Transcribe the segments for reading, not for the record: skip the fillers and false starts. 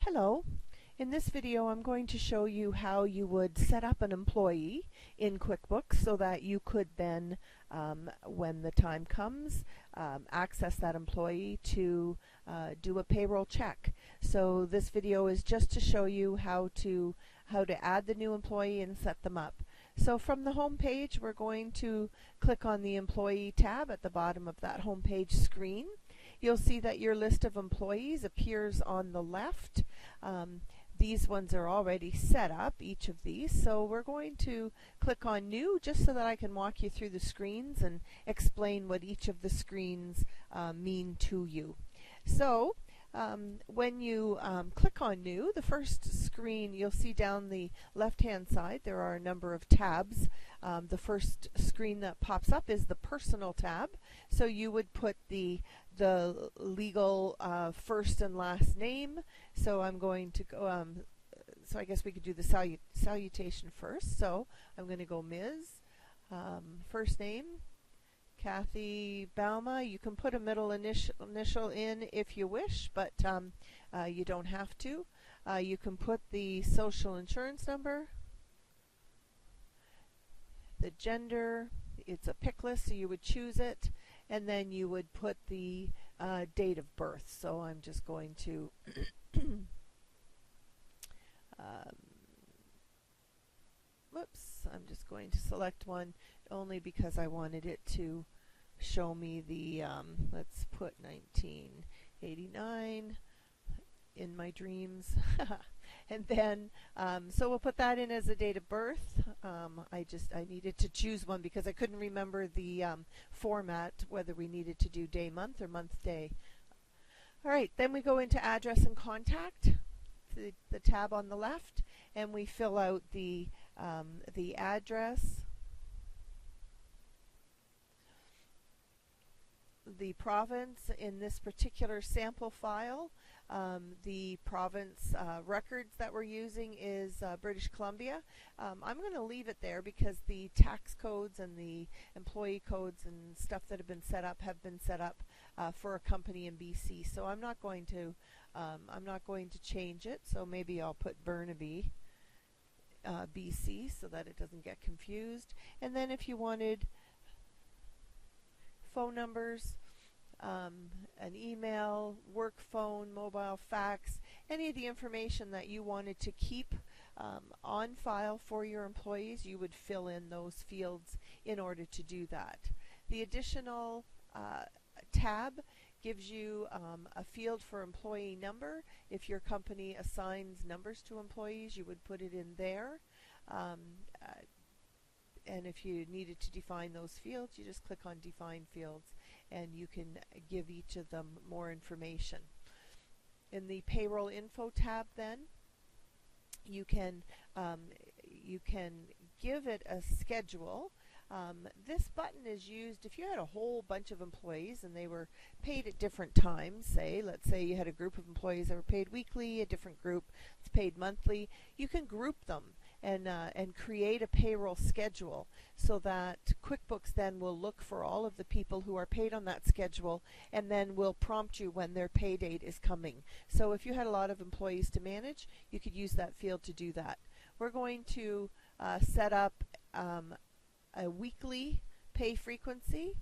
Hello. In this video I'm going to show you how you would set up an employee in QuickBooks so that you could then, when the time comes, access that employee to do a payroll check. So this video is just to show you how to add the new employee and set them up. So from the home page we're going to click on the Employee tab at the bottom of that home page screen. You'll see that your list of employees appears on the left. These ones are already set up, each of these, so we're going to click on New just so that I can walk you through the screens and explain what each of the screens mean to you. So when you click on New, the first screen you'll see down the left hand side there are a number of tabs. The first screen that pops up is the Personal tab, so you would put the legal first and last name. So I'm going to go, so I guess we could do the salutation first. So I'm going to go Ms. First name, Kathy Bauma. You can put a middle initial in if you wish, but you don't have to. You can put the social insurance number, the gender. It's a pick list, so you would choose it, and then you would put the date of birth. So I'm just going to I'm just going to select one only because I wanted it to show me the let's put 1989 in my dreams. And then so we'll put that in as a date of birth. I needed to choose one because I couldn't remember the format, whether we needed to do day month or month day. Alright, then we go into address and contact, the tab on the left, and we fill out the address, the province in this particular sample file. The province records that we're using is British Columbia. I'm going to leave it there because the tax codes and the employee codes and stuff that have been set up for a company in BC. So I'm not going to change it. So maybe I'll put Burnaby, BC, so that it doesn't get confused. And then if you wanted phone numbers, an email, work phone, mobile, fax, any of the information that you wanted to keep on file for your employees, you would fill in those fields in order to do that. The additional tab gives you a field for employee number. If your company assigns numbers to employees, you would put it in there. And if you needed to define those fields, you just click on Define Fields, and you can give each of them more information. In the Payroll Info tab, then, you can give it a schedule. This button is used if you had a whole bunch of employees and they were paid at different times. Let's say you had a group of employees that were paid weekly, a different group that's paid monthly. You can group them and create a payroll schedule so that QuickBooks then will look for all of the people who are paid on that schedule and then will prompt you when their pay date is coming. So if you had a lot of employees to manage, you could use that field to do that. We're going to set up a weekly pay frequency.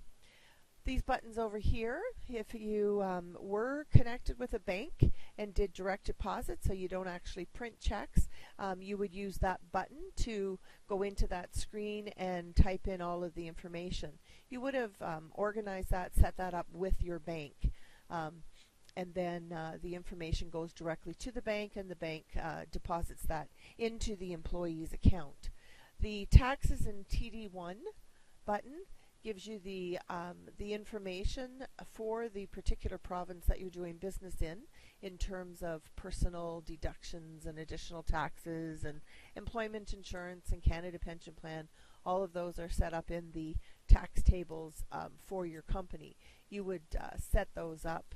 These buttons over here, if you were connected with a bank and did direct deposit, so you don't actually print checks, you would use that button to go into that screen and type in all of the information. You would have organized that, set that up with your bank. And then the information goes directly to the bank, and the bank deposits that into the employee's account. The Taxes and TD1 button gives you the information for the particular province that you're doing business in terms of personal deductions and additional taxes and employment insurance and Canada Pension Plan. All of those are set up in the tax tables for your company. You would set those up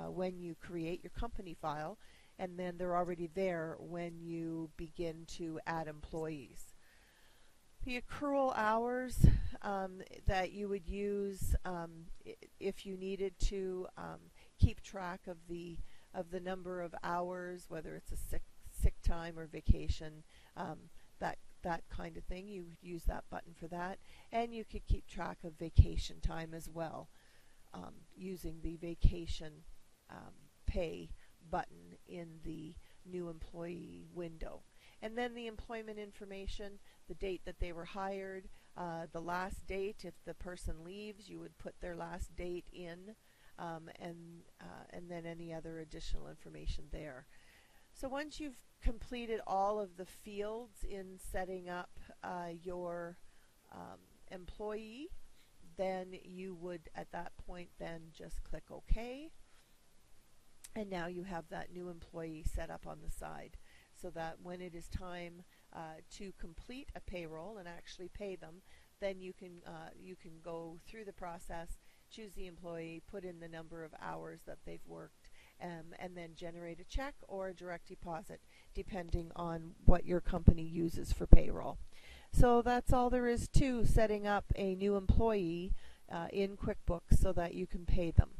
when you create your company file, and then they're already there when you begin to add employees. The accrual hours that you would use if you needed to keep track of the of the number of hours, whether it's a sick time or vacation, that kind of thing. You would use that button for that, and you could keep track of vacation time as well, using the vacation pay button in the new employee window. And then the employment information, the date that they were hired, the last date. If the person leaves, you would put their last date in, and then any other additional information there. So once you've completed all of the fields in setting up your employee, then you would at that point then just click OK. And now you have that new employee set up on the side, so that when it is time to complete a payroll and actually pay them, then you can go through the process, choose the employee, put in the number of hours that they've worked, and then generate a check or a direct deposit, depending on what your company uses for payroll. So that's all there is to setting up a new employee in QuickBooks so that you can pay them.